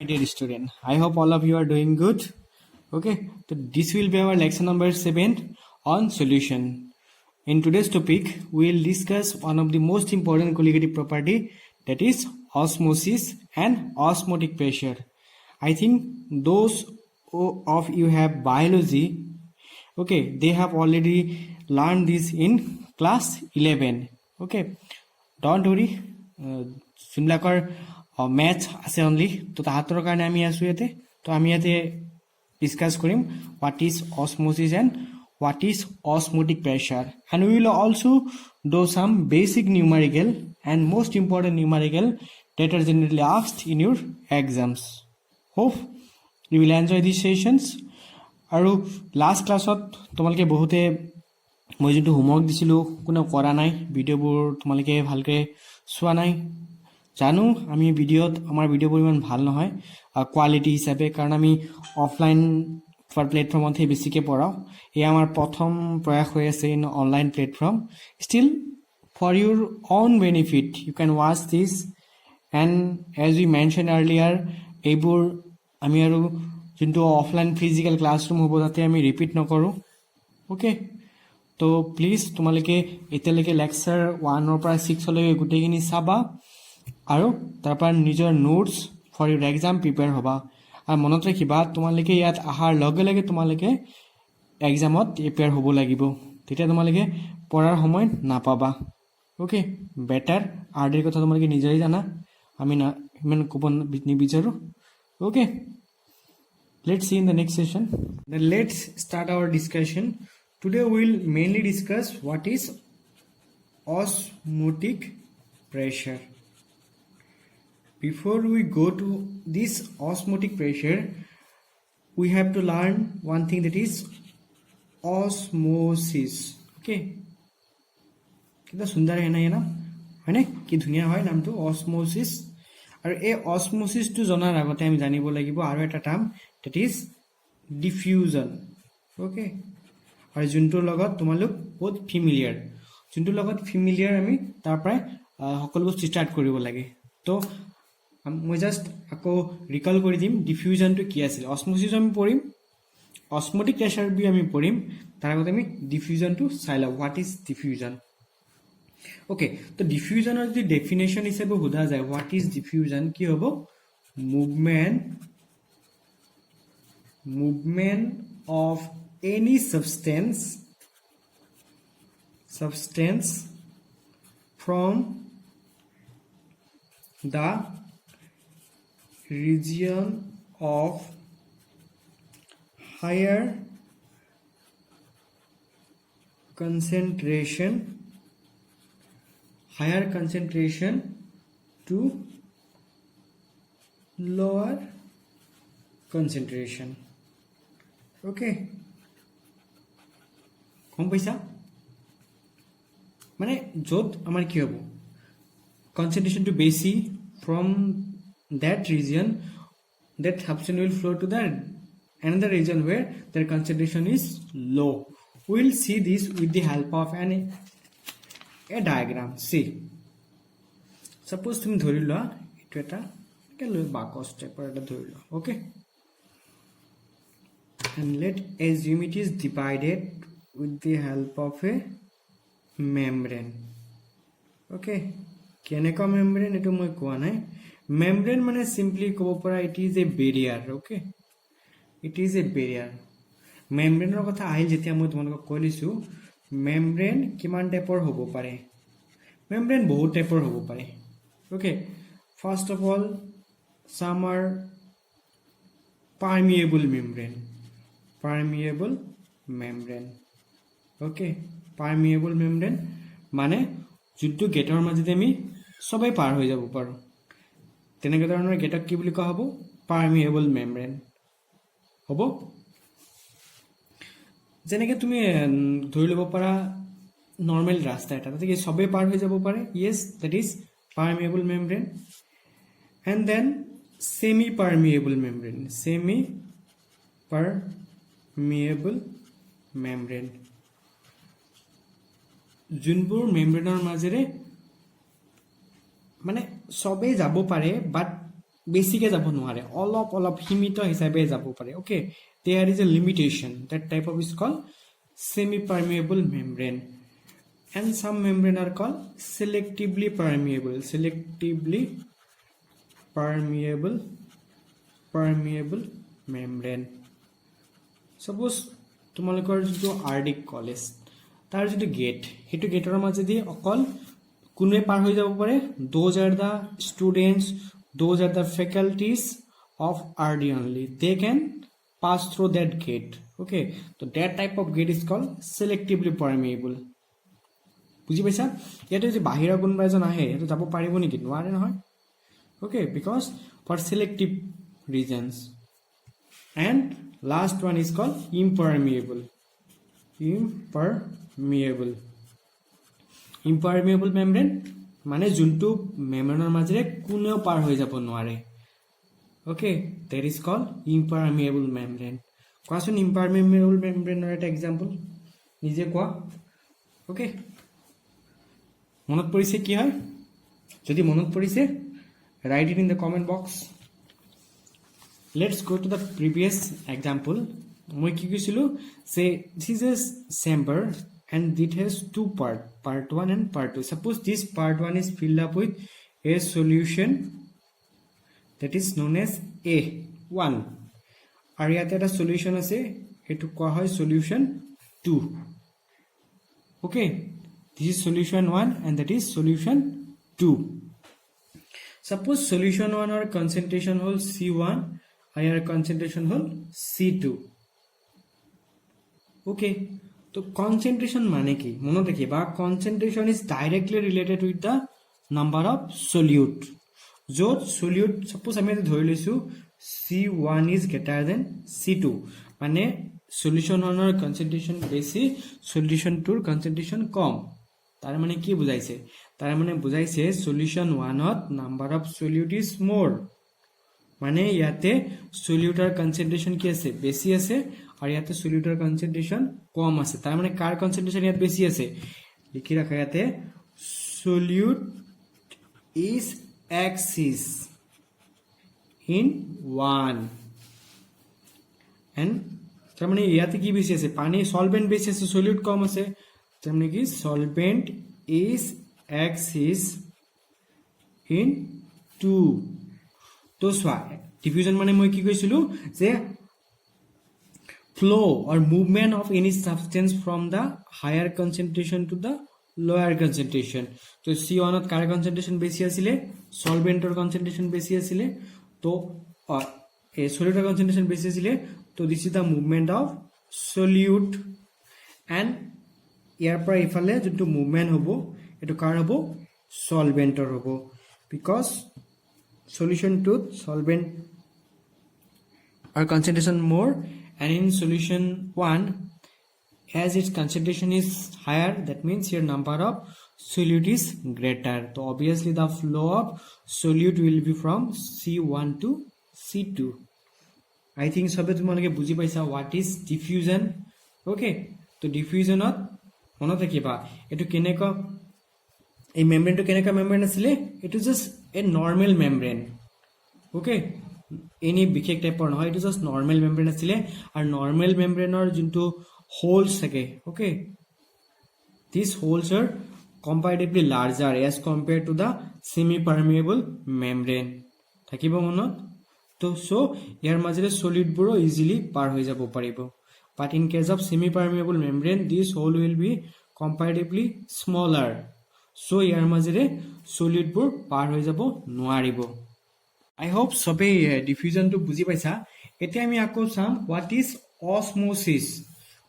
My dear student, I hope all of you are doing good. Okay, so this will be our lesson number 7 on solution. In today's topic, we will discuss one of the most important colligative property, that is osmosis and osmotic pressure. I think those of you have biology, okay, they have already learned this in class 11. Okay, don't worry, যোনবিলাকৰ maths আছে only তো তাহাঁতৰ কাৰণে আমি আছোঁ ইয়াতে তো আমি ইয়াতে ডিছকাছ কৰিম what is osmosis and what is osmotic pressure and we will also' do some basic numerical and most important numerical that are generally asked in your exams. Hope you will enjoy these sessions. আৰু last ক্লাছত তোমালোকে বহুতে মই যোনটো homework দিছিলোঁ কোনেও কৰা নাই ভিডিঅ'বোৰ তোমালোকে ভালকৈ চোৱা নাই জানো আমি ভিডিঅ'ত আমাৰ ভিডিঅ'বোৰ ইমান ভাল নহয় কোৱালিটি হিচাপে কাৰণ আমি অফলাইন প্লেটফৰ্মতহে বেছিকৈ পঢ়াওঁ এয়া আমাৰ প্ৰথম প্ৰয়াস হৈ আছে in online platform still for your own benefit you can watch this and as we mention earlier এইবোৰ আমি আৰু যোনটো অফলাইন ফিজিকেল ক্লাছৰুম হ'ব তাতে আমি ৰিপিট নকৰোঁ অ'কে তো প্লিজ তোমালোকে এতিয়ালৈকে লেকচাৰ 1 পৰা 6 গোটেইখিনি চাবা আৰু তাৰপৰা নিজৰ notes for your exam prepare হ'বা আৰু মনত ৰাখিবা তোমালোকে ইয়াত অহাৰ লগে লগে তোমালোকে এক্সামত প্ৰিপেয়াৰ হ'ব লাগিব তেতিয়া তোমালোকে পঢ়াৰ সময় নাপাবা অ'কে বেটাৰ আৰ্ডিৰ কথা তোমালোকে নিজেই জানা আমি ইমান ক'ব নিবিচাৰোঁ okay let's see in the next session. Then let's start our discussion. Today we will mainly discuss what is osmotic pressure. Before we go to this osmotic pressure, we have to learn one thing, that is osmosis. Okay. कितना सुंदर है ना ये नाम है ना कि धुनिया है नाम तो osmosis. আৰু এই অসমোচিছটো জনাৰ আগতে আমি জানিব লাগিব আৰু এটা term that is diffusion. Okay আৰু যোনটোৰ লগত তোমালোক বহুত ফেমিলিয়াৰ যোনটোৰ লগত ফেমিলিয়াৰ আমি তাৰ পৰাই সকলো বস্তু ষ্টাৰ্ট কৰিব লাগে তো মই জাষ্ট আকৌ ৰিকল কৰি দিম ডিফিউজনটো কি আছিল অসমোচিছ আমি পঢ়িম অসমোটিক প্ৰেছাৰ বি আমি পঢ়িম তাৰ আগতে আমি ডিফিউজনটো চাই লওঁ হোৱাট ইজ ডিফিউজন ওকে তো ডিফিউজনৰ যদি ডেফিনেশ্যন হিচাপে সোধা যায় হোৱাট ইজ ডিফিউজন কি হ'ব movement of any substance from the region of higher concentration to lower concentration. Okay, কম পইচা মানে য'ত আমাৰ কি হ'ব কনচেন্ট্ৰেশ্যনটো বেছি from that region that substance will flow to the another region where their concentration is low. We will see this with the help of a diagram. See, suppose তুমি ধৰি লোৱা এইটো এটা বাকচ টাইপৰ এটা ধৰি লোৱা okay and let assume it is divided with the help of a membrane. Okay, কেনেকুৱা membrane এটো মই কোৱা নাই membrane মানে simply ক'ব পৰা it is a barrier. Okay, it is a barrier. membrane ৰ কথা আহিল যেতিয়া মই তোমালোকক কৈ দিছো membrane কিমান টাইপৰ হ'ব পাৰে membrane বহুত টাইপৰ হ'ব পাৰে okay first of all some are permeable membrane okay permeable membrane মানে যোনটো গেটৰ মাজেদি আমি সবাই পাৰ হৈ যাব পাৰো তেনেকুৱা ধৰণৰ গেটক কি বুলি কোৱা হ'ব permeable membrane হ'ব যেনেকৈ তুমি ধৰি ল'ব পাৰা নৰ্মেল ৰাস্তা এটা তাতে সবে পাৰ হৈ যাব পাৰে yes that is permeable membrane and then semi permeable membrane যোনবোৰ মেমব্ৰেনৰ মাজেৰে মানে সবে যাব পাৰে বাট বেছিকে যাব নোৱাৰে অলপ অলপ সীমিত হিচাপে যাব পাৰে okay there is a limitation that type of is called semi permeable membrane and some membrane are called selectively permeable membrane suppose তোমালোকৰ যিটো আৰডি কলেজ তাৰ যিটো গেট হেতু গেটৰ মাজেদি অকল কোনে পাৰ হৈ যাব পাৰে those are the students those are the faculties of RD only they can pass through that gate okay so that type of gate is called selectively permeable বুজি পাইছা ইয়াতে যে বাহিৰা কোনবা এজন আহে এটো যাব পাৰিব নেকি নোৱাৰে নহয় okay because for selective reasons and last one is called impermeable membrane মানে যোনটো মেমব্ৰেনৰ মাজেৰে কোনেও পাৰ হৈ যাব নোৱাৰে okay that is called impermeable membrane কোৱাচোন impermeable membrane ৰ এটা एग्जांपल নিজে কোৱা okay মনত পৰিছে কি হয় যদি মনত পৰিছে write it in the comment box let's go to the previous example মই কি কৈছিলো say this is a chamber and it has two part 1 and part 2 suppose this part 1 is filled up with a solution that is known as A1 আৰু ইয়াতে এটা solution আছে এটো কোৱা হয় solution 2 okay this is solution 1 and that is solution 2 suppose solution 1 or concentration hol C1 and your concentration hol C2 okay so concentration মানে কি মনত ৰাখিবা concentration is directly related with the number of solute য'ত solute suppose আমি ধৰি লৈছো C1 is greater than C2 মানে solution 1 ৰ concentration বেছি solution 2 ৰ concentration কম তাৰ মানে কি বুজাইছে তাৰ মানে বুজাইছে solution 1 to number of solute is more মানে ইয়াতে solute ৰ concentration কি আছে বেছি আছে আৰু ইয়াতে solute ৰ concentration কম আছে তাৰ মানে কাৰ concentration ইয়াত বেছি আছে লিখি ৰাখা ইয়াতে solute is axis in 1 and তাৰ মানে ইয়াতে কি বেছি আছে পানী solvent বেছি আছে solute কম আছে তাৰ মানে কি solvent is axis in 2 তো সোয়া diffusion মানে মই কি কৈছিলো যে flow or movement of any substance from the higher concentration to the lower concentration তো C1 ত কাৰ concentration বেছি আছিল solvent ৰ concentration বেছি আছিল তো a solute ৰ concentration বেছি আছিল তো this is the movement of solute and ইয়াৰ পৰা ইফালে যেটো মুভমেন্ট হ'ব এটো কাৰ হ'ব solvent ৰ হ'ব because solution 2 solvent are concentration more and in solution 1 as its concentration is higher that means your number of solute is greater so obviously the flow of solute will be from C1 to C2 I think সবে তোমালোকে বুজি পাইছা what is diffusion okay তো diffusion ত মনত ৰাখিবা এটো কেনেকা এই মেমব্ৰেন টো কেনেকা মেমব্ৰেন আছিল এটো just a নৰমাল membrane okay any বিশেষ টাইপৰ নহয় এটো জাস্ট নৰমাল মেমব্ৰেন আছিল আৰু নৰমাল মেমব্ৰেনৰ যোনটো হোলস থাকে okay these holes are comparatively larger as compared to the semi permeable membrane থাকিব মনত তো সো ইয়াৰ মাজেৰে সলিড বোৰ ইজিলি পাৰ হৈ যাব পাৰিব but in case of semi permeable membrane this hole will be comparatively smaller so ইয়াৰ মাজেৰে সলিড বোৰ পাৰ হৈ যাব নোৱাৰিব I hope সবে diffusion টো বুজি পাইছা এতিয়া আমি আকৌ চাম what is osmosis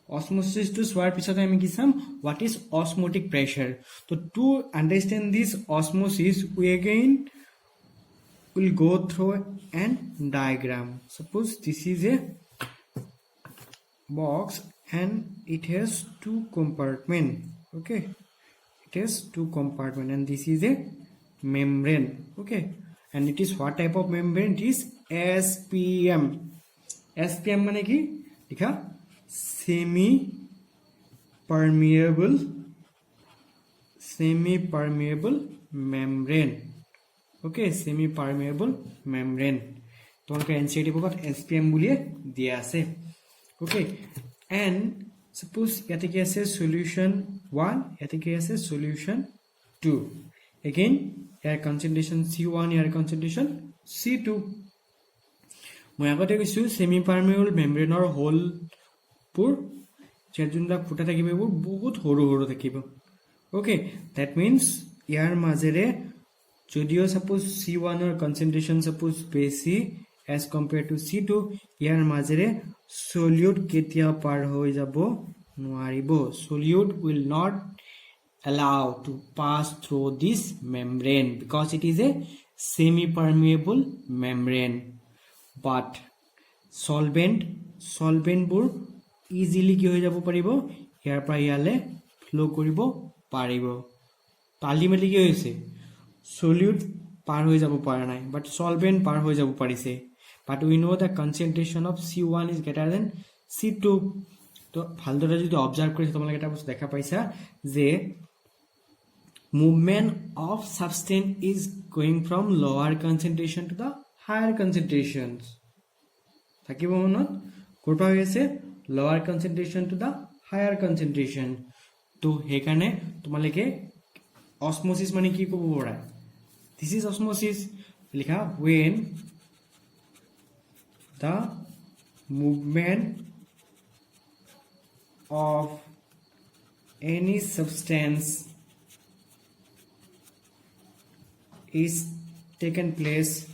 osmosis to সোৱাৰ পিছতে আমি কি চাম what is osmotic pressure so to understand this osmosis we again will go through an diagram suppose this is a box and it has two compartment okay it has two compartment and this is a membrane okay and it is what type of membrane it is SPM মানে কি লিখা semi permeable membrane okay, semi permeable membrane তোমালোকে NCERT বুকত SPM বুলিয়ে দিয়া আছে okay and suppose ইয়াতে কি আছে solution 1 ইয়াতে কি আছে solution 2 again air concentration C1 air concentration C2 মই আগতে কৈছো semi permeable membrane or hole পুৰ যেজুনবিলাক ফুটা থাকিব বহুত হৰু হৰু থাকিব okay that means ইয়াৰ মাজেৰে যদিও suppose C1 or concentration suppose বেছি as compared to C2 ইয়াৰ মাজেৰে solute কেতিয়া পাৰ হৈ যাব নোৱাৰিব solute will not allow to pass through this membrane because it is a semi permeable membrane but solvent বোৰ easily কি হৈ যাব পাৰিব ইয়াৰ পৰা ইয়ালে flow কৰিব পাৰিব ultimately কি হৈছে solute পাৰ হৈ যাব পৰা নাই but solvent পাৰ হৈ যাব পাৰিছে but we know the concentration of C1 is greater than C2 তো ভালদৰে যদি অবজাৰ্ভ কৰিছে তোমালোকে এটা বস্তু দেখা পাইছা যে movement of substance is going from lower concentration to the higher concentrations থাকিব মনত কৰপা হৈ আছে lower concentration to the higher concentration তো হেকানে তোমালোকে osmosis মানে কি কব পড়া this is osmosis লিখা when the movement of any substance is taken place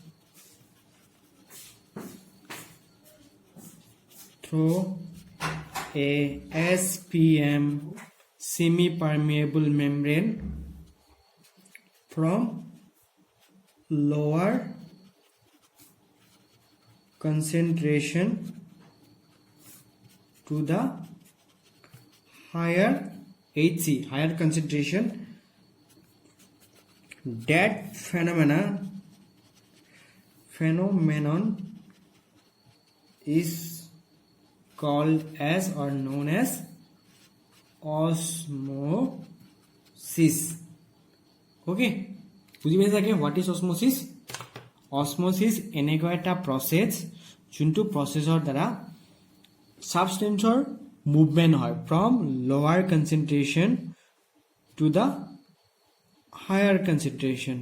through a SPM semi-permeable membrane from lower concentration to the higher HC higher concentration that phenomenon is called as or known as osmosis okay বুজি পাইছা কি what is osmosis osmosis এনেকুৱা এটা process যোনটো processor দ্বাৰা substanceৰ movement হয় from lower concentration to the higher concentration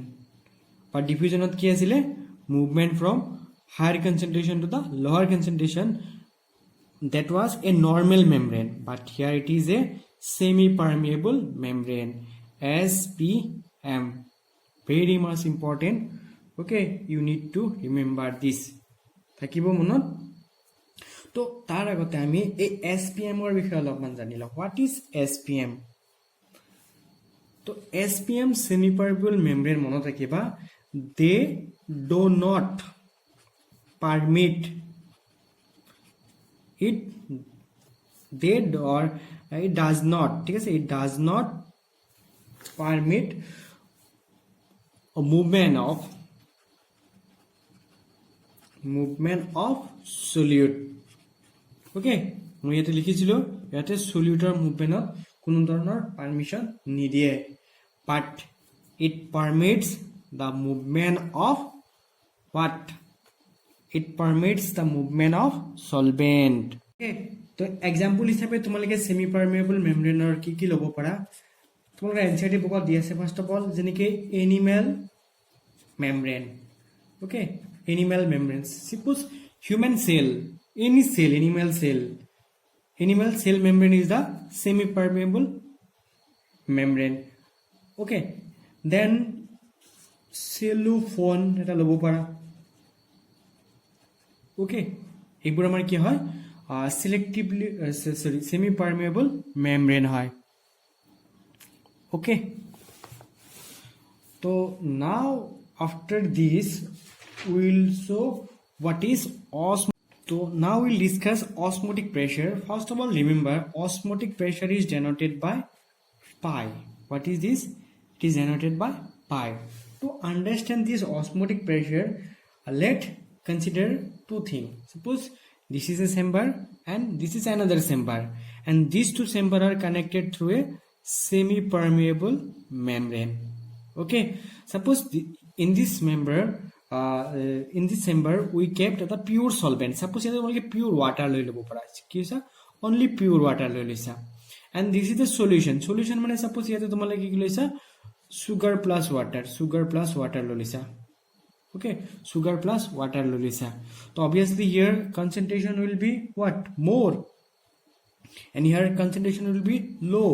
but diffusionত কি আছিল movement from higher concentration to the lower concentration that was a normal membrane but here it is a semi permeable membrane SPM very much important okay you need to remember this থাকিব মনত তো তাৰ আগতে আমি এই SPM ৰ বিষয়ে অলপমান জানি লওঁ what is SPM তো SPM semi permeable membrane মনত ৰাখিবা they do not permit it does not ঠিক আছে it does not permit a movement of solute okay মই ইয়াতে লিখিছিলো ইয়াতে solute movement কোনো ধৰণৰ পারমিশন নিদিয়ে but it permits the movement of what it permits the movement of solvent okay তো एग्जांपल হিচাপে তোমালোকে সেমি পারমেবল মেমব্ৰেনৰ কি কি লব পাৰা তোমালোকে NCERT বুকত দি আছে ফার্স্ট অফ অল যেনেকৈ animal membrane okay animal membranes suppose human cell any cell animal cell membrane is the semi permeable membrane okay then cellophone এটা লব পাৰা okay এইবোৰ আমাৰ কি হয় selectively semi permeable membrane হয় okay so now after this we will show what is osmosis so now we'll discuss osmotic pressure first of all remember osmotic pressure is denoted by pi what is this it is denoted by pi to understand this osmotic pressure let's consider two things suppose this is a chamber and this is another chamber and these two chambers are connected through a semi permeable membrane okay suppose in this member in this chamber we kept the pure solvent. Suppose here only pure water loi lobo para ki hoisa only pure water loi loisa, and this is the solution. Solution mane suppose here tomale ki loisa sugar plus water loi loisa. Okay, sugar plus water loi loisa. So obviously here concentration will be what? More, and here concentration will be low.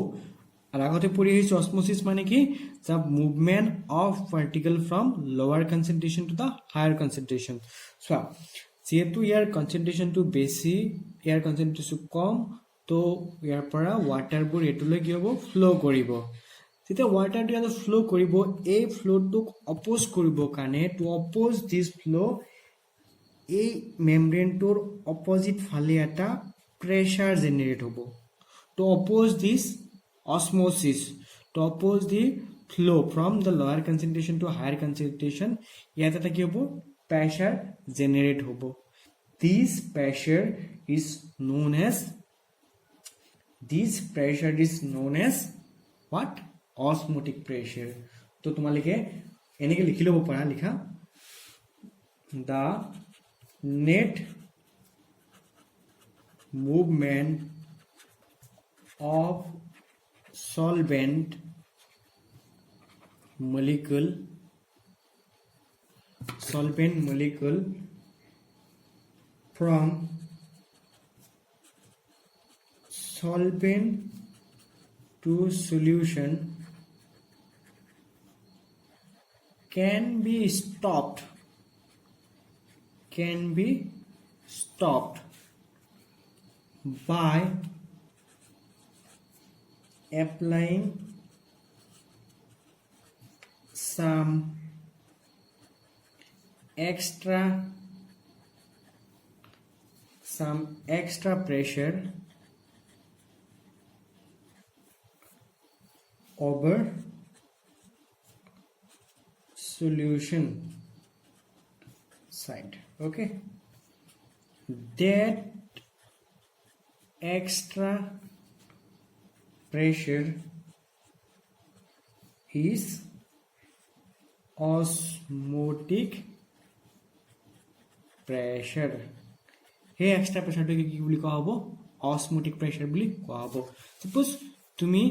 And আগতে পড়ি হইছে osmosis মানে কি? The movement of particle from lower concentration to the higher concentration. So যেহেতু ইয়াৰ concentration to বেছি, ইয়াৰ concentration কম, তো ইয়াৰ পৰা water বোৰ এটুলৈ কি হ'ব? Flow কৰিব. যেতিয়া water টো ইয়াত flow কৰিব, এই flow টোক oppose কৰিব কাৰণে, to oppose this flow, এই membrane টোৰ opposite ফালে এটা pressure generate হ'ব. To oppose this osmosis, to oppose the flow from the lower concentration to higher concentration, ইয়াত এটা কি হ'ব? Pressure generate হ'ব. This pressure is known as what? Osmotic pressure. তো তোমালোকে এনেকে লিখি ল'ব পাৰা, লিখা the net movement of solvent molecule from solvent to solution can be stopped by applying some extra pressure over solution side. Okay, that extra pressure is osmotic pressure. Hey, extra pressure to ki boli koa hobo? Osmotic pressure boli koa hobo. Suppose tumi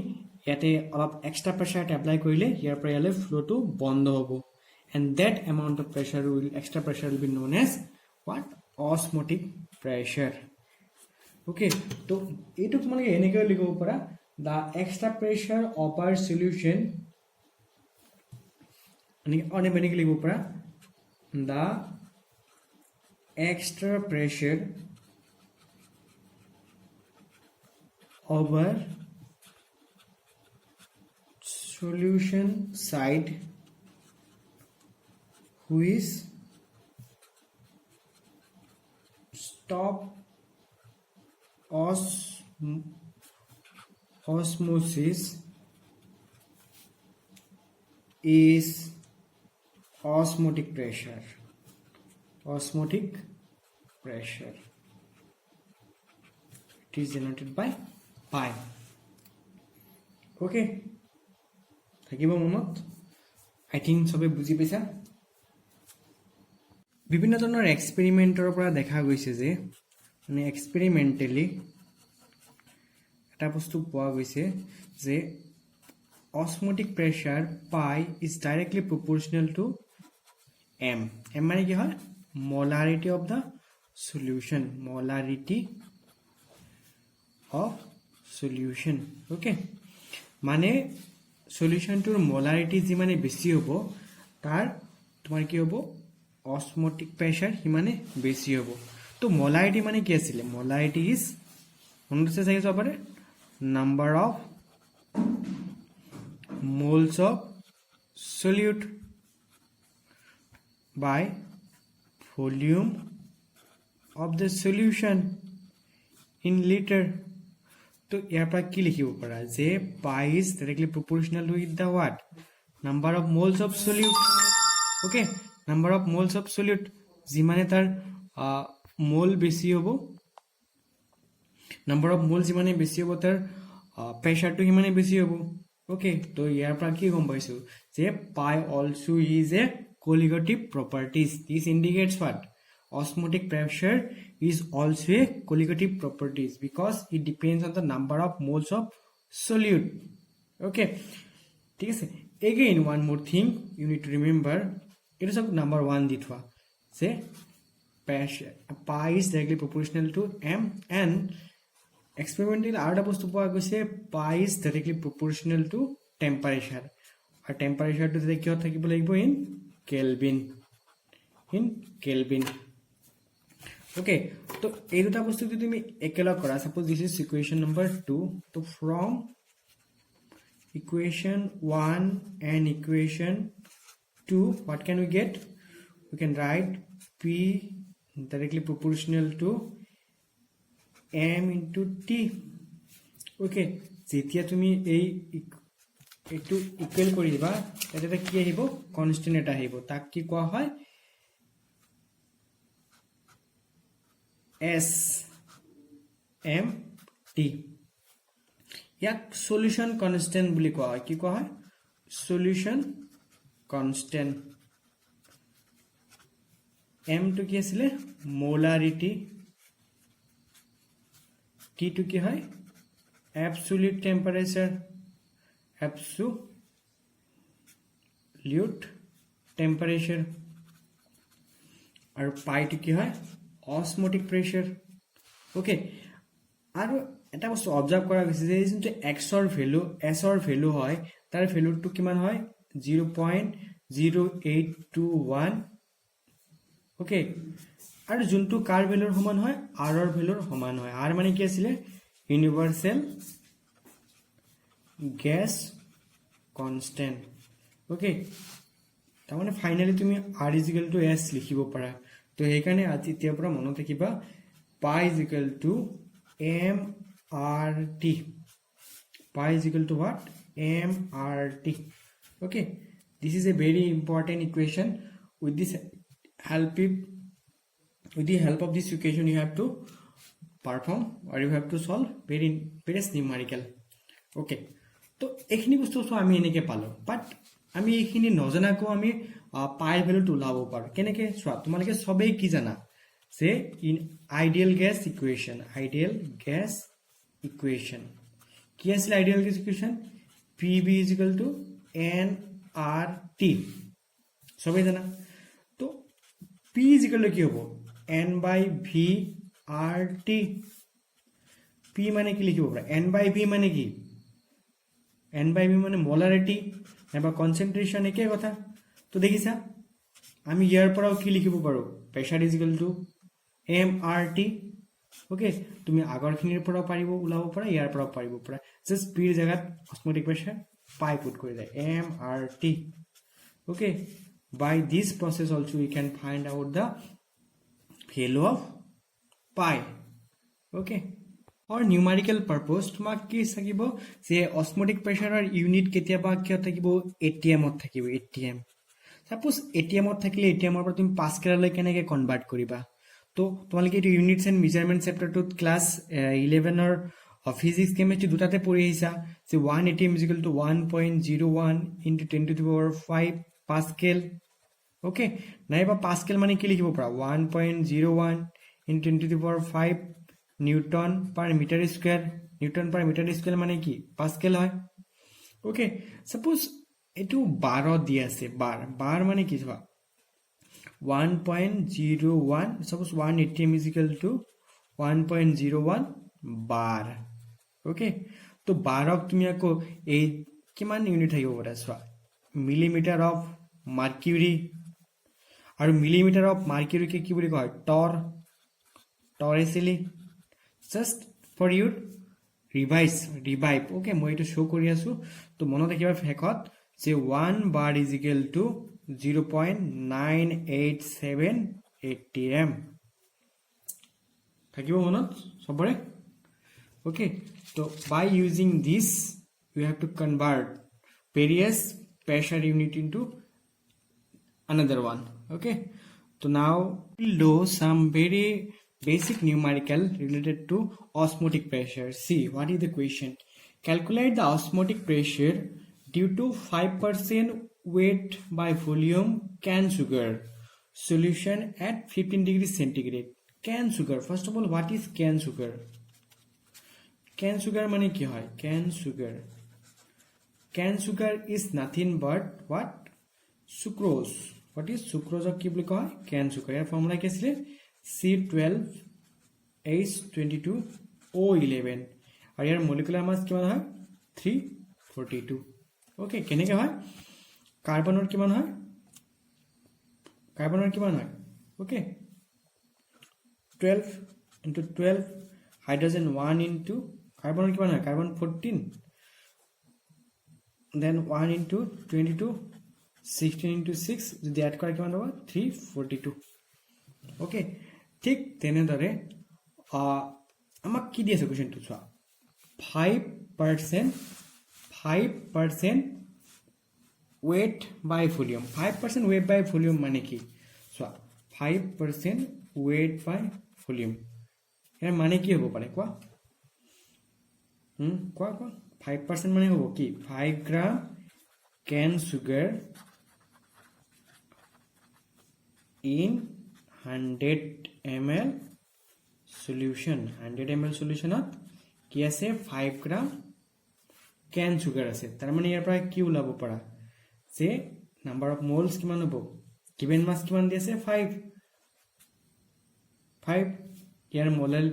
yate olop extra pressure apply korile, here pra yale flow to bondo hobo, and that amount of pressure extra pressure will be known as what? Osmotic pressure. Okay, so etu tumaloke eneke likhibo para, the extra pressure of our solution, automatically the extra pressure over solution side which stop osmosis is osmotic pressure. It is denoted by pi. Okay, থাকিব মনত? I think সবে বুজি পাইছা? বিভিন্ন ধৰণৰ এক্সপেৰিমেন্টৰ পৰা দেখা গৈছে যে মানে এক্সপেৰিমেন্টালি এটা বস্তু পোৱা গৈছে যে osmotic pressure pi is directly proportional to m. M মানে কি হয়? Molarity of the solution. Okay, মানে solution tour molarity যিমানে বেছি হ'ব তার তোমার কি হ'ব? Osmotic pressure হিমানে বেছি হ'ব. তো molarity মানে কি আছিল? Molarity is মনত আছে চাগে সবৰে? Number of moles of solute by volume of the solution in liter. তো ইয়াৰ পৰা কি লিখিব পাৰা যে pi is directly proportional with the what? Number of moles of solute. Okay, number of moles of solute যিমানে তাৰ mole বেছি হ'ব, number of moles যিমানে বেছি হ'ব তাৰ pressure টো সিমানে বেছি হ'ব. Okay, তো ইয়াৰ পৰা কি গম পাইছো যে pi also is a colligative properties. This indicates what? Osmotic pressure is also a colligative properties because it depends on the number of moles of solute. Okay. Again, one more thing you need to remember. It is of number 1 ditwa. Say pressure pi is directly proportional to m, and experimental arda bostu poa goise pi is directly proportional to temperature. Or temperature to the kyo thakibo lagibo in Kelvin. In Kelvin. Okay, so এই দুটা বস্তু যদি তুমি একেলগ কৰা, suppose this is equation number 2, so from equation 1 and equation 2, what can we get? We can write P directly proportional to m into t. Okay, যেতিয়া তুমি এই একটু ইকুয়াল কৰি দিবা, এটা কি আহিব? কনস্ট্যান্ট এটা আহিব, তাক কি কোৱা হয়? S M T. ইয়াক সলিউশন কনস্ট্যান্ট বুলি কোৱা হয়। কি কোৱা হয়? Solution constant. M টু কি আছিল? মোলারিটি। T টু কি হয়? Absolute temperature. Absolute temperature. আর পাই টু কি হয়? osmotic pressure. Okay, আৰু এটা বস্তু অবজাৰ্ভ কৰা গৈছে যে যোনটো x ৰ ভ্যালু s ৰ ভ্যালু হয় তাৰ ভ্যালুটো কিমান হয়? 0.0821. ওকে, আৰু যোনটো কাৰ ভ্যালুৰ সমান হয়? r ৰ ভ্যালুৰ সমান হয়। r মানে কি আছিল? ইউনিভাৰ্সেল গ্যাস কনস্ট্যান্ট। ওকে, তাৰমানে ফাইনালি তুমি r = s লিখিব পাৰা। তো সেইকাৰণে আজি এতিয়া পৰা মনত ৰাখিবা pi = mRT. Pi = what? mRT. Okay, this is a very important equation. With the help of this equation you have to perform or you have to solve various numerical. Okay, তো এইখিনি বস্তু আমি এনেকে পালো, বাট আমি এইখিনি নজনাকো আমি পাইৰ ভ্যালুটো ওলাব পাৰো কেনেকে? চোৱা, তোমালোকে সবেই কি জানা যে ইন আইডিয়াল গ্যাস ইকুয়েশন কি আছিল? Ideal gas equation PV = nRT, সবেই জানা। তো P = কি হ'ব? n/v/RT। P মানে কি লিখিব পাৰা? n/v মানে কি? n/v মানে মোলাৰিটি নাইবা কনসেন্ট্ৰেশন, একে কথা। তো দেখিছা আমি ইয়াৰ পৰাও কি লিখিব পাৰো? প্ৰেসাৰ = mRT। ওকে, তুমি আগৰখিনিৰ পৰাও পাৰিব ওলাব পাৰা, ইয়াৰ পৰাও পাৰিব পাৰা। জাস্ট পিৰ জায়গাত অসমটিক প্ৰেসাৰ পাই পুট কৰি যায় mRT। Okay, by this process also we can find out the value of pi. Okay, or numerical purpose তোমাক কি থাকিব যে অসমটিক প্ৰেসাৰৰ ইউনিট কেতিয়াবা কি থাকিব? ATM ত থাকিব। ATM সাপোজ ATM ত থাকিলে ATM ৰ পৰা তুমি পাস্কেললৈ কেনেকৈ কনভাৰ্ট কৰিবা? তো তোমালোকে এইটো ইউনিটছ এণ্ড মেজাৰমেণ্ট চেপ্টাৰটোত ক্লাছ 11 ৰ ফিজিক্স কেমিষ্ট্ৰি দুটাতে পঢ়ি আহিছা যে 1 ATM = 1.01 × 10⁵ পাস্কেল। ওকে, নাইবা পাস্কেল মানে কি লিখিব পাৰা? 1.01 × 10⁵ নিউটন পাৰ মিটাৰ স্কয়াৰ। নিউটন পাৰ মিটাৰ স্কয়াৰ মানে কি? পাস্কেল হয়। ওকে, সাপোজ এটো 12 দি আছে। বার মানে কি? চোৱা 1.01, সাপোজ 1 ATM = 1.01 বাৰ। ওকে, তো বাৰক তুমি আকৌ এই কিমান ইউনিট থাকিব পাৰা? চোৱা মিলিমিটাৰ অফ মাৰ্কিউৰি, আৰু মিলিমিটাৰ অফ মাৰ্কিউৰিকে কি বুলি কয়? Torricelli. Just for your revive. Okay, মই এইটো শ্ব' কৰি আছো, তো মনত ৰাখিবা শেষত যে 1 bar = 0.987 ATM থাকিব মনত সবৰে। ওকে, তো by using this you have to convert various pressure unit into another one. Okay, so now we'll do some very basic numerical related to osmotic pressure. See, what is the question? Calculate the osmotic pressure due to 5% weight by volume can sugar solution at 15 degrees centigrade. Can sugar, first of all, what is can sugar? Can sugar মানে কি হয়? Can sugar is nothing but what? Sucrose. What is sucrose? কি বুলি কয়? Can sugar. Year formula কি আছিল? C12H22O11 আৰু ইয়াৰ molecular মাছ কিমান হয়? 342. ওকে, কেনেকৈ হয়? কাৰ্বনৰ কিমান হয়? ওকে, 12 into 12, hydrogen 1 into কাৰ্বনৰ কিমান হয়? কাৰ্বন 14, then 1 into 22, 16 into 6 যদি এড কৰা কিমান হ'ব? 342. ওকে, ঠিক তেনেদৰে আমাক কি দি আছে কুৱেশ্যনটো চোৱা, 5% weight by volume. 5% weight by volume মানে কি? চোৱা, 5% weight by volume ইয়াৰ মানে কি হ'ব পাৰে? কোৱা 5% মানে হ'ব কি? 5 গ্ৰাম can sugar in 100 ml solution. 100 ml solutionত কি আছে? 5 গ্ৰাম can sugar আছে. তাৰ মানে ইয়াৰ পৰা কি ওলাব পাৰা যে নাম্বাৰ অফ মোলস কিমান হ'ব? গিভেন মাছ কিমান দি আছে? 5. ইয়াৰ মোলেল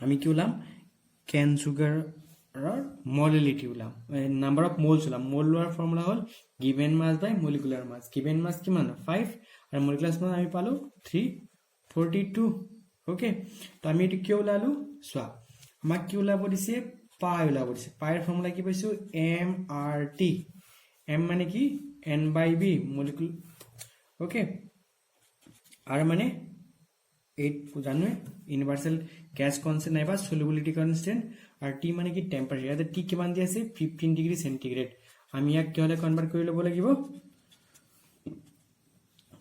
আমি কি ওলাম? can sugar molality ওলাম, নাম্বাৰ অফ মোলস ওলাম. মোল লোৱাৰ ফৰ্মুলা হ'ল গিভেন মাছ বাই মলিকুলাৰ মাছ. গিভেন মাছ কিমান? 5 আৰু মলিকুলাৰ মাছ আমি পালো 342. ওকে, তো আমি এইটো কিয় ওলালো? চোৱা, আমাক কি ওলাব দিছে? পাই ওলাব দিছে. পাইৰ ফৰ্মুলা কি পাইছো? MRT. M মানে কি? N/B molecule. ওকে, আৰু মানে 8 জানোৱে ইউনিভাৰ্সেল গ্যাস কনস্ট্যান্ট নাইবা সলিবিলিটি কনস্ট্যান্ট. আৰু টি মানে কি? টেম্পাৰেচাৰ. ইয়াতে টি কিমান দি আছে? 15 ডিগ্ৰী সেন্টিগ্ৰেড. আমি ইয়াক কি হলে কনভাৰ্ট কৰি ল'ব লাগিব?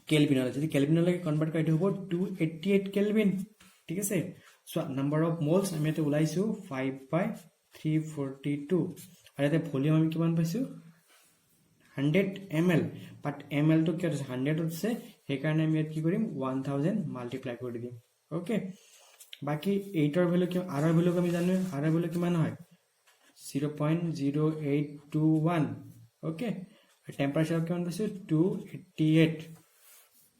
কেলভিনলৈ. যদি কেলভিনলৈকে কনভাৰ্ট কৰি হ'ব 288 কেলভিন. ঠিক আছে, সো নাম্বাৰ অফ মোলস আমি ইয়াতে ওলাইছো 5/342. আৰু ইয়াতে ভলিউম আমি কিমান পাইছো? 100 ml. বাট ml তো কি আছে? 100 আছে, সেইকাৰণে আমি ইয়াত কি কৰিম? 1000 মাল্টিপ্লাই কৰি দিম. ওকে, বাকি 8ৰ ভ্যালু কি? r ৰ ভ্যালু আমি জানো, r ৰ ভ্যালু কিমান হয়? 0.0821. ওকে, টেম্পারেচার কিমান পাইছো? 288.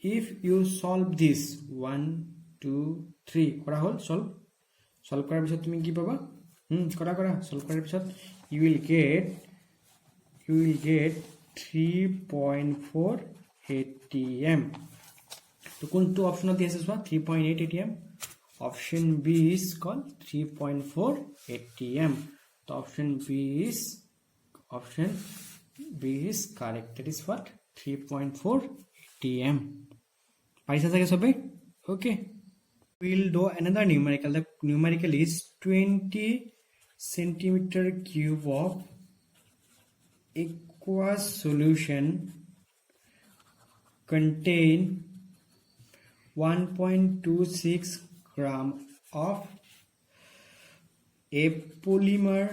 if you solve this 1 2 3 কৰা হ'ল, সলভ কৰাৰ পিছত তুমি কি পাবা? কৰা সলভ কৰাৰ পিছত you will get 3.4 atm. তো কোনটো অপশনত দি আছে চোৱা? 3.8 atm. Option B is called 3.4 atm. So option B is correct. That is what? 3.4 atm. Paisa sage sobe? Okay. We'll do another numerical. The numerical is 20 centimeter cube of aqueous solution contain 1.26 gram of a polymer.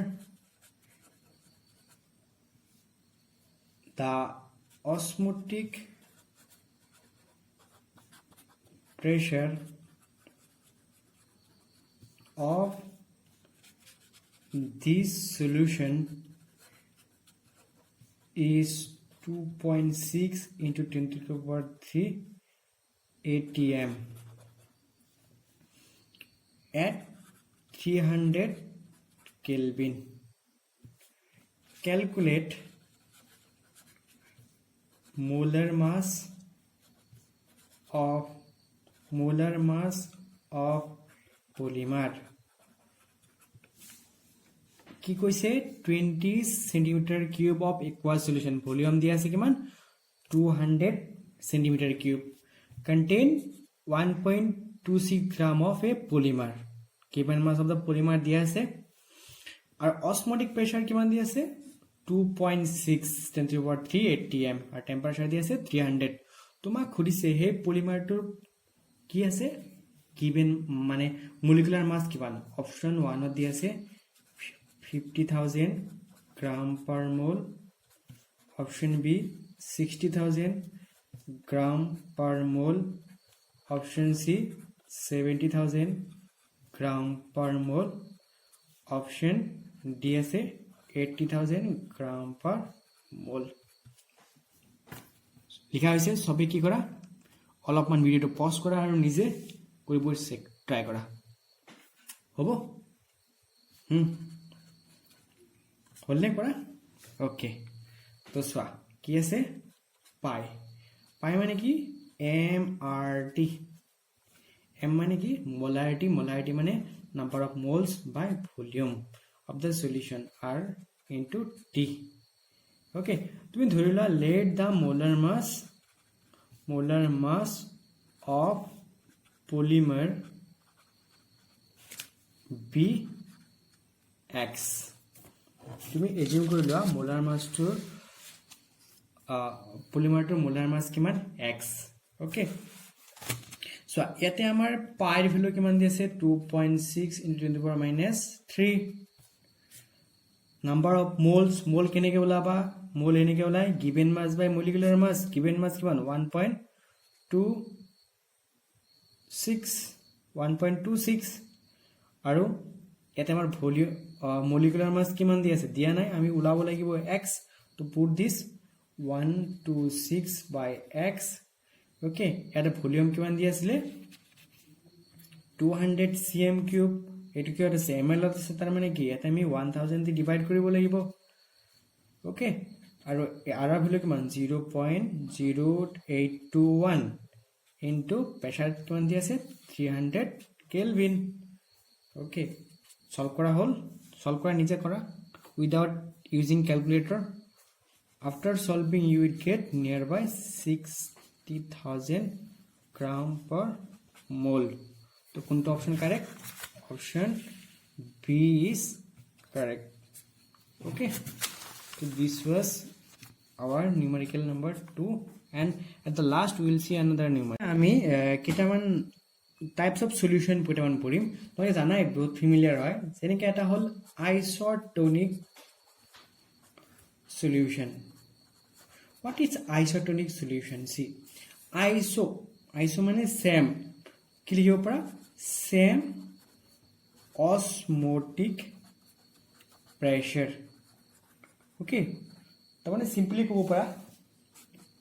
The osmotic pressure of this solution is 2.6 into 10 to the power 3 atm at 300 Kelvin. Calculate molar mass of polymer. কি কৈছে? 20 centimeter cube of aqueous solution. Volume দিয়া আছে কিমান? 200 centimeter cube. Contain 1.26 gram of a polymer. Given mass of the polymer দিয়া আছে. আর osmotic pressure কিমান দিয়া আছে? 2.6 10 to the power 3 atm. Are temperature দিয়া আছে 300. তোমাক খুদিছে হে পলিমাৰটোৰ কি আছে? given মানে molecular mass কিমান? অপশন 1 দিয়া আছে 50,000 gram per mole. option B 60,000 gram per mole, option C 70,000 gram per mole, option D আছে 80,000 gram per mole. লিখা হৈছে সবে কি কৰা অলপমান ভিডিওটো পজ কৰা আৰু নিজে কৰিব ট্ৰাই কৰা হ'ব হলনে কৰা ওকে তো চোৱা কি আছে পাই পাই মানে কি MRT M মানে কি molarity molarity মানে number of moles by volume of the solution R into T okay তুমি ধৰিলা let the molar mass of polymer be X তুমি এজিউম কৰি লোৱা molar mass to polymer to molar mass কিমান X okay so ইয়াতে আমাৰ পাই এর ভ্যালু কিমান দি আছে 2.6 into 10 to the power minus 3 number of moles mole কেনেকে ওলাবা mole এনেকে ওলাই given mass by molecular mass given mass কিমান 1.26 আৰু ইয়াতে আমাৰ ভলিউম molecular mass কিমান দি আছে দিয়া নাই আমি উলাব লাগিব x to put this 126 by x okay ইয়াতে ভলিউম কিমান দি আছিল 200 cm cube এটো কি আছে ml আছে তাৰ মানে কি এটা আমি 1000 দি ডিভাইড কৰিব লাগিব ওকে আৰু আৰ ভ্যালু কিমান 0.0821 ইনটু প্ৰেসাৰ কিমান দি আছে 300 কেলভিন ওকে সলভ কৰা হল সলভ কৰা নিজে কৰা without using calculator after solving you will get nearby 60,000 gram per mole so kunto option correct option B is correct okay so this was our numerical number 2 and at the last we will see another numerical ami kitaman types of solution kitaman porim toy janai বহুত familiar hoy jeneke eta hol isotonic solution what is isotonic solution see iso mane same ki likhibo para same osmotic pressure okay ta mane simply kobo para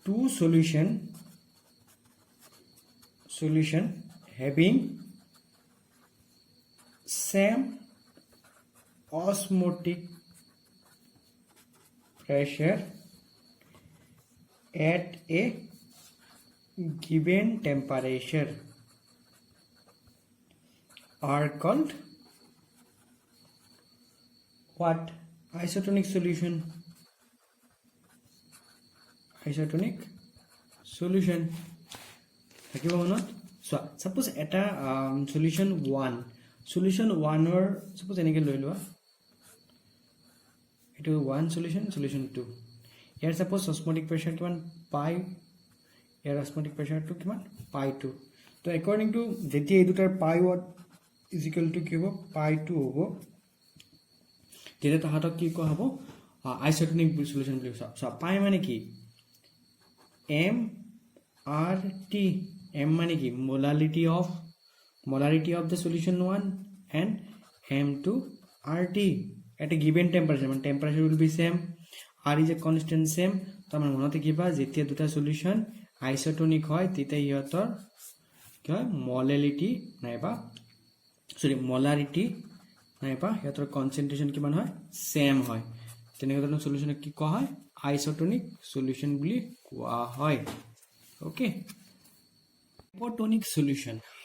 two solution having same osmotic pressure at a given temperature are called what isotonic solution থাকিব মনত so suppose এটা solution 1 or suppose এনেকে লৈ লোৱা এটো 1 solution 2 here suppose osmotic pressure কিমান pi here osmotic pressure to কিমান pi 2 so according to যেতিয়া এই দুটাৰ pi 1 is equal to কি হ'ব pi 2 হ'ব তেতিয়া তাহাতক কি কোৱা হ'ব isotonic solution বুলি so pi মানে কি MRT M মানে কি molarity of the solution 1 and M2 RT at a given temperature মানে temperature will be same R is a constant same তো আমাৰ মনতে কিবা যেতিয়া দুটা সলিউশন আইসোটনিক হয় তেতিয়া ইহতৰ কি হয় মোলাৰিটি নাইবা ইহতৰ কনসেন্ট্ৰেশন কিমান হয় সেম হয় তেনেকৈ ধৰণৰ সলিউশন কি কোৱা হয় আইসোটনিক সলিউশন বুলি কোৱা হয় okay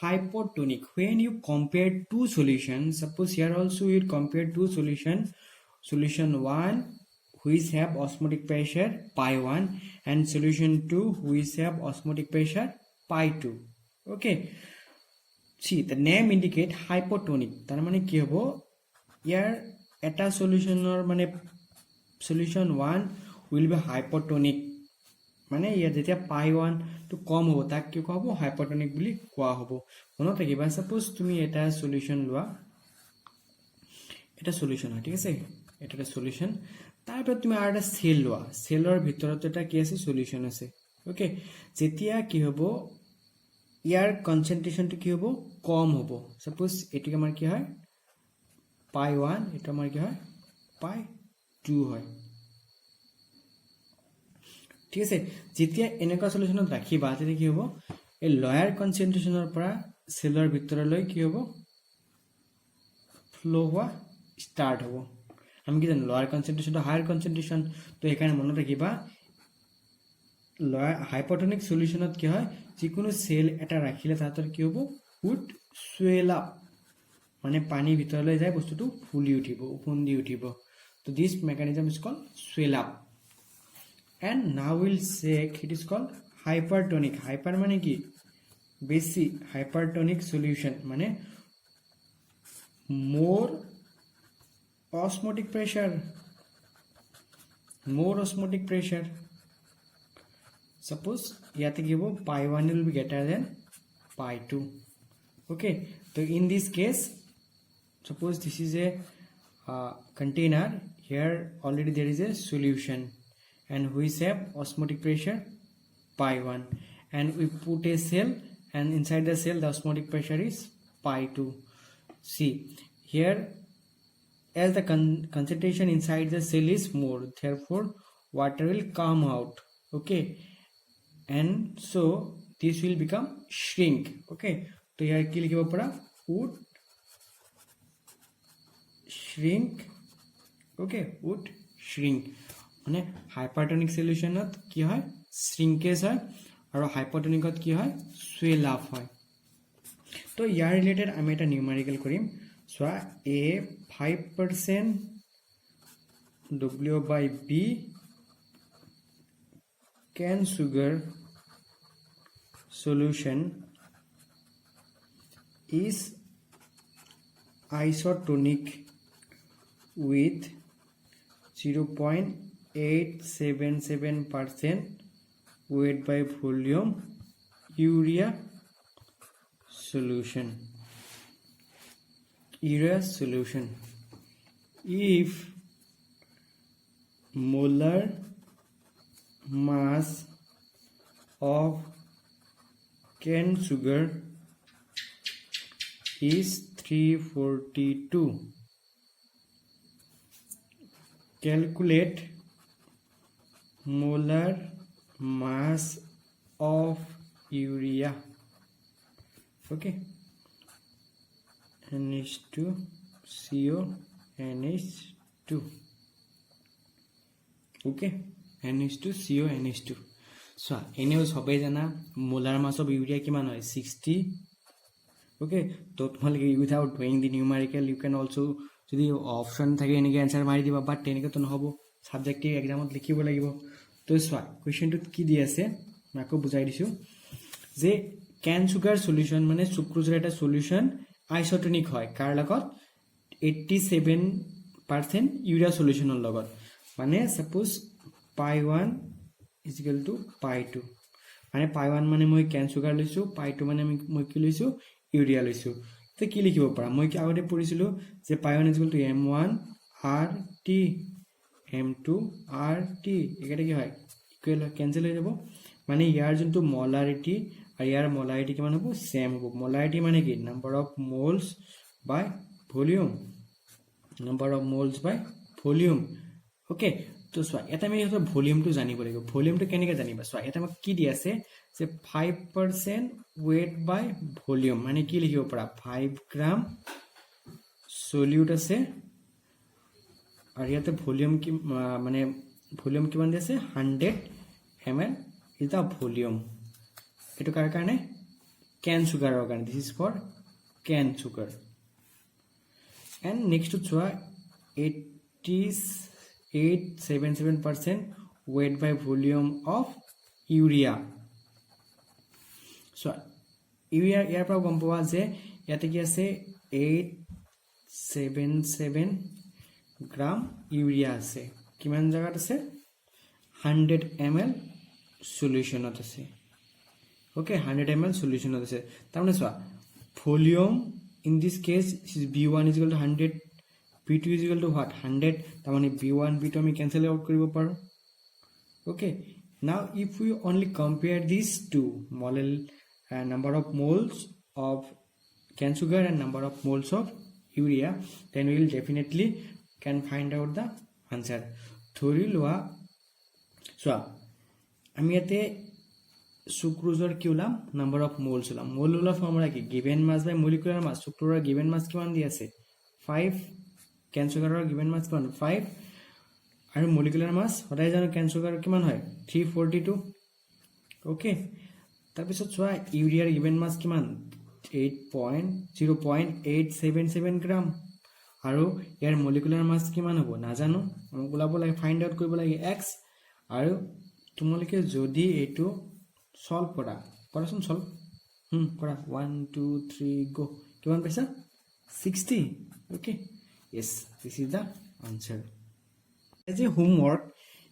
hypotonic when you compare two solutions suppose here also you compare two solution 1 which have osmotic pressure pi 1 and solution 2 which have osmotic pressure pi 2 okay see the name indicate hypotonic tar mane ki hobo here eta solution or mane solution 1 will be hypotonic মানে ইয়াৰ যেতিয়া pi 1 to কম হ'ব তাক কি কোৱা হ'ব hypotonic বুলি কোৱা হ'ব মনত ৰাখিবা suppose তুমি এটা solution লোৱা এটা solution হয় ঠিক আছে এটা সলিউশন তাৰপৰ তুমি আৰ একটা সেল লোৱা সেলৰ ভিতৰত এটা কি আছে সলিউশন আছে ওকে যেতিয়া কি হ'ব ইয়াৰ কনসেন্ট্ৰেশনটো কি হ'ব কম হ'ব সাপোজ এটো আমাৰ কি হয় পাই 1 এটা আমাৰ কি হয় পাই 2 হয় ঠিক আছে যেতিয়া এনেকা সলিউশনত ৰাখিবা তেতিয়া কি হ'ব এই লয়াৰ কনসেন্ট্ৰেশনৰ পৰা সেলৰ ভিতৰলৈ কি হ'ব ফ্লো হোৱা স্টাৰ্ট হ'ব আমি কি জানো লয়াৰ কনসেন্ট্ৰেশন টু হায়াৰ কনসেন্ট্ৰেশন তো এখানে মনত ৰাখিবা লয়াৰ হাইপোটনিক সলিউশনত কি হয় যিকোনো সেল এটা ৰাখিলে তাতৰ কি হ'ব উড সুৱেল আপ মানে পানী ভিতৰলৈ যায় বস্তুটো ফুলি উঠিব উপন্দি উঠিব তো this mechanism is called swell up and now we'll check it is called hypertonic hyper মানে কি বেশি hypertonic solution মানে more osmotic pressure suppose yate give pi 1 will be greater than pi 2 okay so in this case suppose this is a container here already there is a solution and we have osmotic pressure pi 1 and we put a cell and inside the cell the osmotic pressure is pi 2 see here as the concentration inside the cell is more therefore water will come out okay and so this will become shrink okay so here ki likhibo para would shrink okay would shrink মানে হাইপাৰটনিক সলিউশনত কি হয় shrinkage হয় আৰু হাইপোটনিকত কি হয় সুৱেল up হয় তো ইয়াৰ related আমি এটা নিউমেৰিকেল কৰিম সোয়া a 5% w by b can sugar solution is isotonic with 0.877% weight by volume urea solution if molar mass of cane sugar is 342 calculate molar mass of urea okay NH2 CO NH2 okay NH2 CO NH2 so এনেও সবাই জানা molar mass of urea কিমান হয় 60 okay তো তোমালোকে without doing the numerical you can also যদি option থাকে এনেকে आंसर মাৰি দিবা বাট তেনেকে তো নহব সাবজেক্টিভ এক্সামত লিখিব লাগিব তো সোৱা কোৱেশ্চনটো কি দি আছে মাকো বুজাই দিছো যে ক্যান সুগাৰ সলিউশন মানে সুক্ৰোজৰ এটা সলিউশন আইসোটনিক হয় কাৰ লগত 87% ইউৰিয়া সলিউশনৰ লগত মানে suppose pi 1 is equal to pi 2 মানে pi 1 মানে মই ক্যান সুগাৰ লৈছো pi 2 মানে মই কি লৈছো ইউৰিয়া লৈছো তো কি লিখিব পাৰা মই কি আগতে পঢ়িছিলো যে pi 1 is equal to m1 rt m2 rt এটা কি হয় ইকুৱেল ক্যান্সেল হৈ যাব মানে ইয়াৰ যোনটো মোলাৰিটি আৰু ইয়াৰ মোলাৰিটি কিমান হ'ব সেম হ'ব মোলাৰিটি মানে কি number of moles by volume okay তো সোৱা এটা আমি এটা ভলিউমটো জানিব লাগিব ভলিউমটো কেনেকৈ জানিবা সোৱা এটা আমাক কি দি আছে যে 5% weight by volume মানে কি লিখিব পাৰা 5 গ্ৰাম সলিউট আছে আৰু ইয়াতে ভলিউম কি মানে ভলিউম কিমান দি আছে 100 ml is the volume এটো কাৰ কাৰণে can sugar ৰ কাৰণে this is for can sugar and next to সোৱা 877% weight by volume of urea so urea ইয়াৰ পৰা গম পোৱা যে ইয়াতে কি আছে 877 গ্ৰাম ইউৰিয়া আছে কিমান জায়গাত আছে 100 ml সলিউশনত আছে okay 100 ml সলিউশনত আছে তাৰমানে সোৱা volume in this case is b1 is equal to 100 p2 b2 is equal to what 100 তাৰমানে b1 b2 আমি cancel out কৰিব পাৰো okay now if we only compare these two number of moles of cane sugar and number of moles of urea then we will definitely can find out the answer ধৰি লোৱা so আমি ইয়াতে সুক্ৰোজৰ কি ওলাম number of moles ওলাম মোল ওলা formula কি গিভেন মাস বাই মলিকুলাৰ মাস সুক্ৰোজৰ গিভেন মাস কিমান দি আছে 5 কেন সুগাৰৰ গিভেন মাস কিমান 5 আৰু মলিকুলাৰ মাস সদায় জানো কেন সুগাৰ কিমান হয় 342 ওকে তাৰ পিছত চোৱা ইউৰিয়াৰ গিভেন মাস কিমান 0.877 গ্ৰাম আৰু ইয়াৰ মলিকুলার মাস কিমান হ'ব নাজানো আমি ওলাব লাগে ফাইন্ড আউট কৰিব লাগে x আৰু তোমালোকে যদি এটো solve কৰা কৰাচোন solve কৰা 1 2 3 go কিমান পাইছা 60 okay yes this is the answer as a homework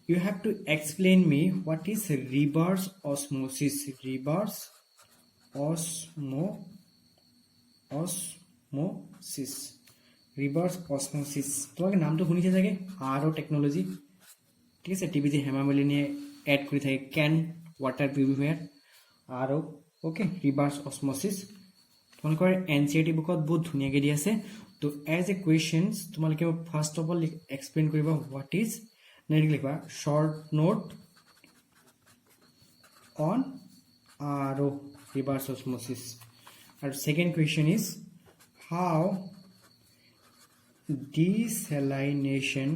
you have to explain me what is reverse osmosis reverse osmosis তোমাকে নামটো শুনিছে জাগে আরো টেকনোলজি ঠিক আছে টিভি যে হেমামালিনে এড কৰি থাকে ক্যান water purifier আৰু okay reverse osmosis তোমালোকৰ এনসিইআৰটি বুকত বহুত ধুনিয়াকে দি আছে তো এজ এ কোৱেশ্চনস তোমালোকে ফাৰ্স্ট অফ অল এক্সপ্লেইন কৰিবা what is নেক্সট লিখবা short note on আৰু reverse osmosis আৰু second question is how desalination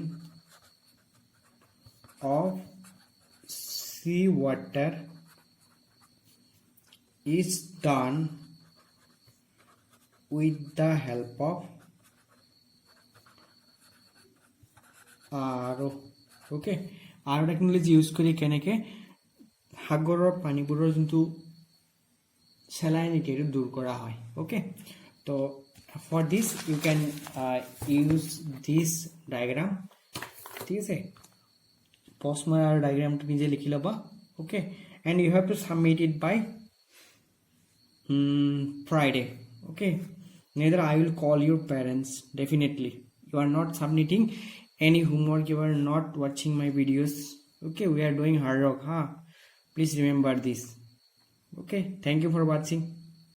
of seawater is done with the help of RO okay RO technology use কৰি কেনেকে সাগৰৰ পানীবোৰৰ যোনটো salinity টো দূৰ কৰা হয় okay তো for this you can use this diagram ঠিক আছে postmar diagram to nije likhi laba okay and you have to submit it by Friday okay neither I will call your parents definitely you are not submitting any homework you are not watching my videos okay we are doing hard work please remember this okay thank you for watching